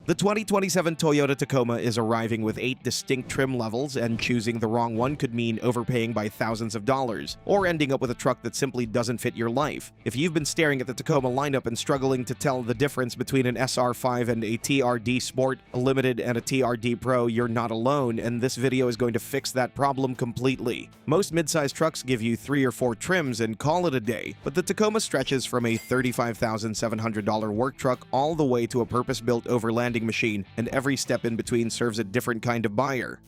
The 2027 Toyota Tacoma is arriving with 8 distinct trim levels, and choosing the wrong one could mean overpaying by thousands of dollars, or ending up with a truck that simply doesn't fit your life. If you've been staring at the Tacoma lineup and struggling to tell the difference between an SR5 and a TRD Sport, a Limited, and a TRD Pro, you're not alone, and this video is going to fix that problem completely. Most midsize trucks give you 3 or 4 trims and call it a day, but the Tacoma stretches from a $35,700 work truck all the way to a purpose-built overlanding machine, and every step in between serves a different kind of buyer.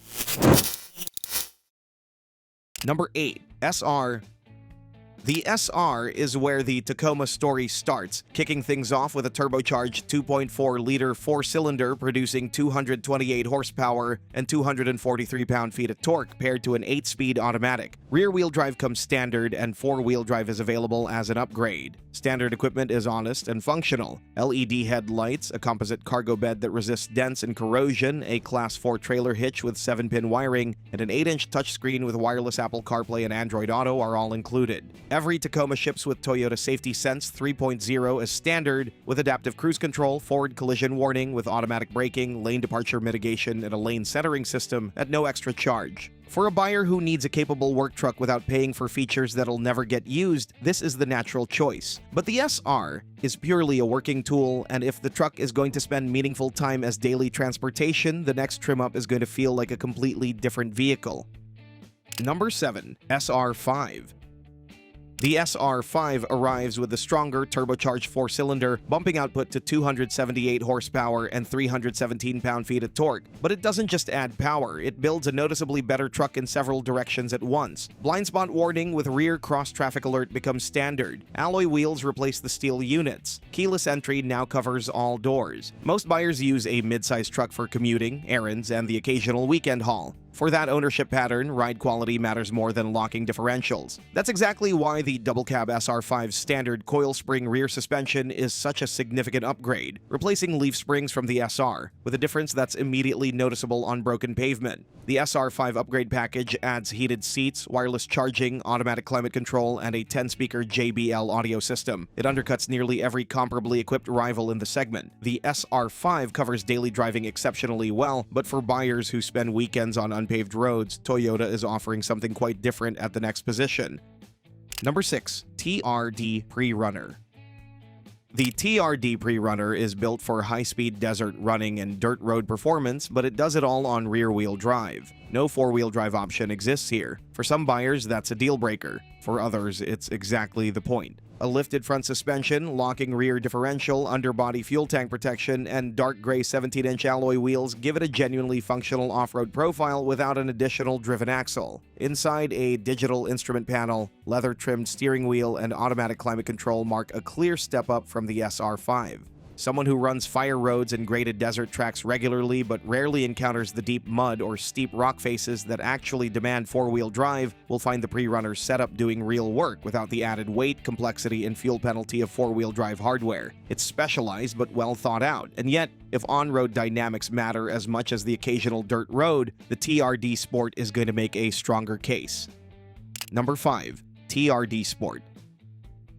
Number 8. SR. The SR is where the Tacoma story starts, kicking things off with a turbocharged 2.4-liter 4-cylinder producing 228 horsepower and 243 pound-feet of torque paired to an 8-speed automatic. Rear-wheel drive comes standard, and 4-wheel drive is available as an upgrade. Standard equipment is honest and functional. LED headlights, a composite cargo bed that resists dents and corrosion, a Class 4 trailer hitch with 7-pin wiring, and an 8-inch touchscreen with wireless Apple CarPlay and Android Auto are all included. Every Tacoma ships with Toyota Safety Sense 3.0 as standard, with adaptive cruise control, forward collision warning with automatic braking, lane departure mitigation, and a lane centering system at no extra charge. For a buyer who needs a capable work truck without paying for features that'll never get used, this is the natural choice. But the SR is purely a working tool, and if the truck is going to spend meaningful time as daily transportation, the next trim up is going to feel like a completely different vehicle. Number 7. SR5. The SR5 arrives with a stronger turbocharged 4-cylinder, bumping output to 278 horsepower and 317 pound-feet of torque. But it doesn't just add power, it builds a noticeably better truck in several directions at once. Blind spot warning with rear cross-traffic alert becomes standard. Alloy wheels replace the steel units. Keyless entry now covers all doors. Most buyers use a mid-size truck for commuting, errands, and the occasional weekend haul. For that ownership pattern, ride quality matters more than locking differentials. That's exactly why the double cab SR5's standard coil spring rear suspension is such a significant upgrade, replacing leaf springs from the SR, with a difference that's immediately noticeable on broken pavement. The SR5 upgrade package adds heated seats, wireless charging, automatic climate control, and a 10-speaker JBL audio system. It undercuts nearly every comparably equipped rival in the segment. The SR5 covers daily driving exceptionally well, but for buyers who spend weekends on unpaved roads, Toyota is offering something quite different at the next position. Number 6. TRD Preerunner. The TRD Preerunner is built for high-speed desert running and dirt road performance, but it does it all on rear-wheel drive. No 4-wheel drive option exists here. For some buyers, that's a deal-breaker. For others, it's exactly the point. A lifted front suspension, locking rear differential, underbody fuel tank protection, and dark gray 17-inch alloy wheels give it a genuinely functional off-road profile without an additional driven axle. Inside, a digital instrument panel, leather-trimmed steering wheel, and automatic climate control mark a clear step up from the SR5. Someone who runs fire roads and graded desert tracks regularly but rarely encounters the deep mud or steep rock faces that actually demand 4-wheel drive will find the Preerunner setup doing real work without the added weight, complexity, and fuel penalty of 4-wheel drive hardware. It's specialized but well thought out, and yet, if on-road dynamics matter as much as the occasional dirt road, the TRD Sport is going to make a stronger case. Number 5. TRD Sport.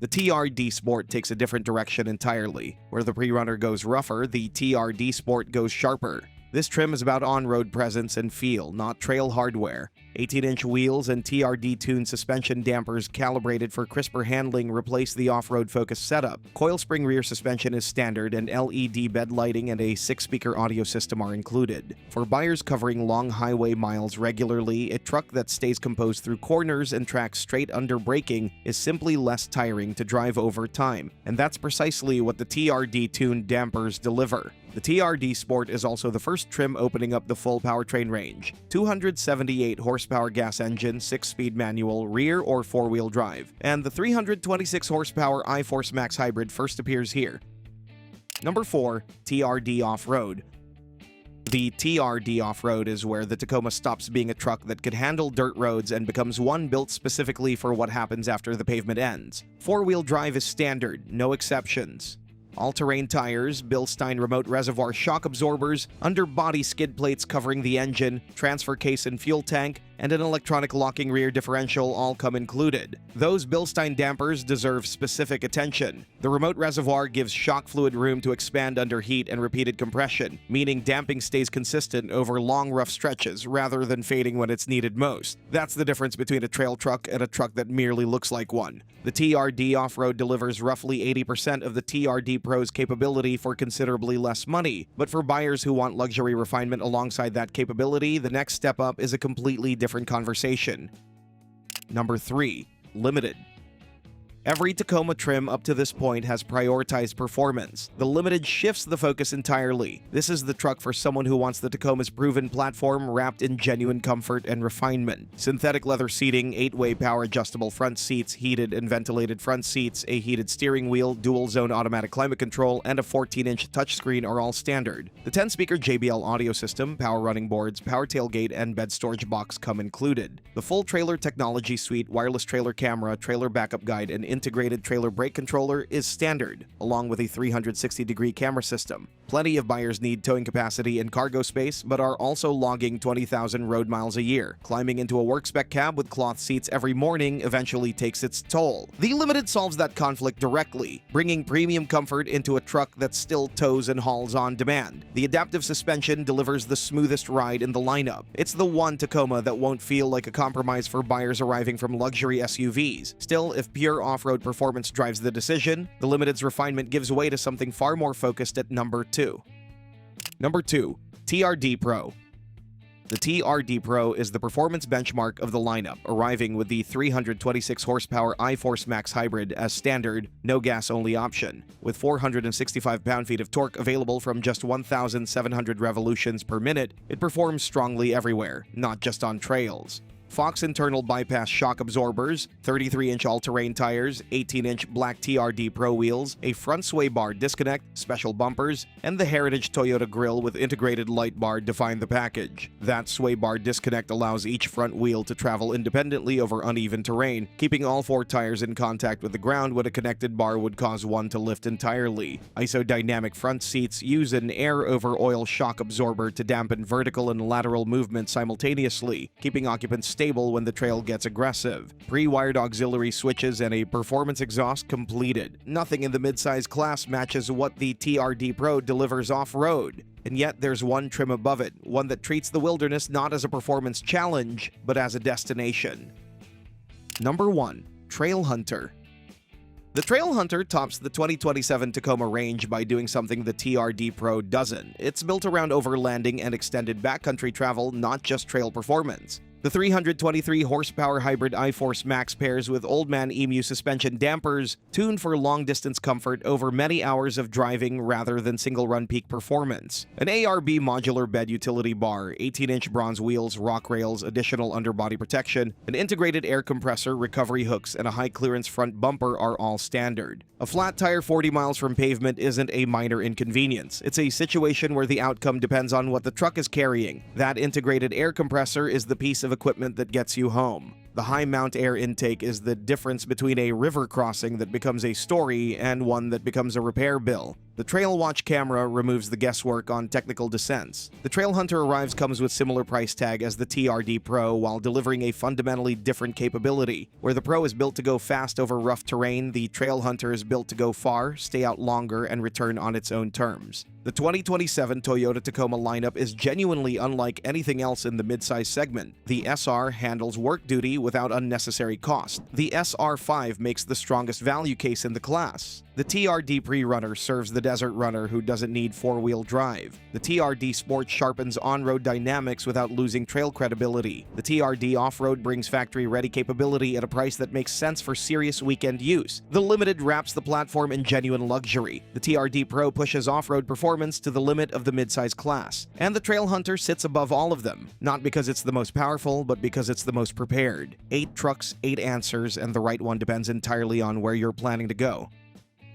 The TRD Sport takes a different direction entirely. Where the Preerunner goes rougher, the TRD Sport goes sharper. This trim is about on-road presence and feel, not trail hardware. 18-inch wheels and TRD-tuned suspension dampers calibrated for crisper handling replace the off-road focused setup. Coil spring rear suspension is standard, and LED bed lighting and a 6-speaker audio system are included. For buyers covering long highway miles regularly, a truck that stays composed through corners and tracks straight under braking is simply less tiring to drive over time, and that's precisely what the TRD-tuned dampers deliver. The TRD Sport is also the first trim opening up the full powertrain range. 278 horsepower gas engine, 6-speed manual, rear or 4-wheel drive. And the 326 horsepower iForce Max Hybrid first appears here. Number 4. TRD Off-Road. The TRD Off-Road is where the Tacoma stops being a truck that could handle dirt roads and becomes one built specifically for what happens after the pavement ends. 4-wheel drive is standard, no exceptions. All-terrain tires, Bilstein remote reservoir shock absorbers, underbody skid plates covering the engine, transfer case and fuel tank, and an electronic locking rear differential all come included. Those Bilstein dampers deserve specific attention. The remote reservoir gives shock fluid room to expand under heat and repeated compression, meaning damping stays consistent over long rough stretches rather than fading when it's needed most. That's the difference between a trail truck and a truck that merely looks like one. The TRD Off-Road delivers roughly 80% of the TRD Pro's capability for considerably less money, but for buyers who want luxury refinement alongside that capability, the next step up is a completely different conversation. Number 3. Limited. Every Tacoma trim up to this point has prioritized performance. The Limited shifts the focus entirely. This is the truck for someone who wants the Tacoma's proven platform wrapped in genuine comfort and refinement. Synthetic leather seating, 8-way power-adjustable front seats, heated and ventilated front seats, a heated steering wheel, dual-zone automatic climate control, and a 14-inch touchscreen are all standard. The 10-speaker JBL audio system, power running boards, power tailgate, and bed storage box come included. The full trailer technology suite, wireless trailer camera, trailer backup guide, and integrated trailer brake controller is standard, along with a 360-degree camera system. Plenty of buyers need towing capacity and cargo space, but are also logging 20,000 road miles a year. Climbing into a work-spec cab with cloth seats every morning eventually takes its toll. The Limited solves that conflict directly, bringing premium comfort into a truck that still tows and hauls on demand. The adaptive suspension delivers the smoothest ride in the lineup. It's the one Tacoma that won't feel like a compromise for buyers arriving from luxury SUVs. Still, if pure off-road performance drives the decision, the Limited's refinement gives way to something far more focused at number 2. Number 2. TRD Pro. The TRD Pro is the performance benchmark of the lineup, arriving with the 326 horsepower iForce Max Hybrid as standard, no gas-only option. With 465 pound-feet of torque available from just 1,700 revolutions per minute, it performs strongly everywhere, not just on trails. Fox internal bypass shock absorbers, 33-inch all-terrain tires, 18-inch black TRD Pro wheels, a front sway bar disconnect, special bumpers, and the heritage Toyota grille with integrated light bar define the package. That sway bar disconnect allows each front wheel to travel independently over uneven terrain, keeping all 4 tires in contact with the ground when a connected bar would cause one to lift entirely. Isodynamic front seats use an air-over-oil shock absorber to dampen vertical and lateral movement simultaneously, keeping occupants stable when the trail gets aggressive. Pre-wired auxiliary switches and a performance exhaust completed. Nothing in the midsize class matches what the TRD Pro delivers off-road. And yet there's one trim above it, one that treats the wilderness not as a performance challenge, but as a destination. Number 1. Trail Hunter. The Trail Hunter tops the 2027 Tacoma range by doing something the TRD Pro doesn't. It's built around overlanding and extended backcountry travel, not just trail performance. The 323 horsepower hybrid iForce Max pairs with Old Man Emu suspension dampers, tuned for long-distance comfort over many hours of driving rather than single-run peak performance. An ARB modular bed utility bar, 18-inch bronze wheels, rock rails, additional underbody protection, an integrated air compressor, recovery hooks, and a high-clearance front bumper are all standard. A flat tire 40 miles from pavement isn't a minor inconvenience. It's a situation where the outcome depends on what the truck is carrying. That integrated air compressor is the piece of equipment that gets you home. The high mount air intake is the difference between a river crossing that becomes a story and one that becomes a repair bill. The Trail Watch camera removes the guesswork on technical descents. The Trail Hunter arrives comes with similar price tag as the TRD Pro while delivering a fundamentally different capability. Where the Pro is built to go fast over rough terrain, the Trail Hunter is built to go far, stay out longer, and return on its own terms. The 2027 Toyota Tacoma lineup is genuinely unlike anything else in the midsize segment. The SR handles work duty without unnecessary cost. The SR5 makes the strongest value case in the class. The TRD Preerunner serves the desert runner who doesn't need 4-wheel drive. The TRD Sport sharpens on-road dynamics without losing trail credibility. The TRD Off-Road brings factory-ready capability at a price that makes sense for serious weekend use. The Limited wraps the platform in genuine luxury. The TRD Pro pushes off-road performance to the limit of the midsize class. And the Trail Hunter sits above all of them. Not because it's the most powerful, but because it's the most prepared. 8 trucks, 8 answers, and the right one depends entirely on where you're planning to go.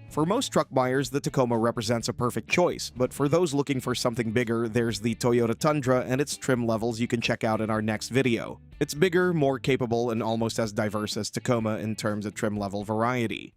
For most truck buyers, the Tacoma represents a perfect choice, but for those looking for something bigger, there's the Toyota Tundra and its trim levels you can check out in our next video. It's bigger, more capable, and almost as diverse as Tacoma in terms of trim level variety.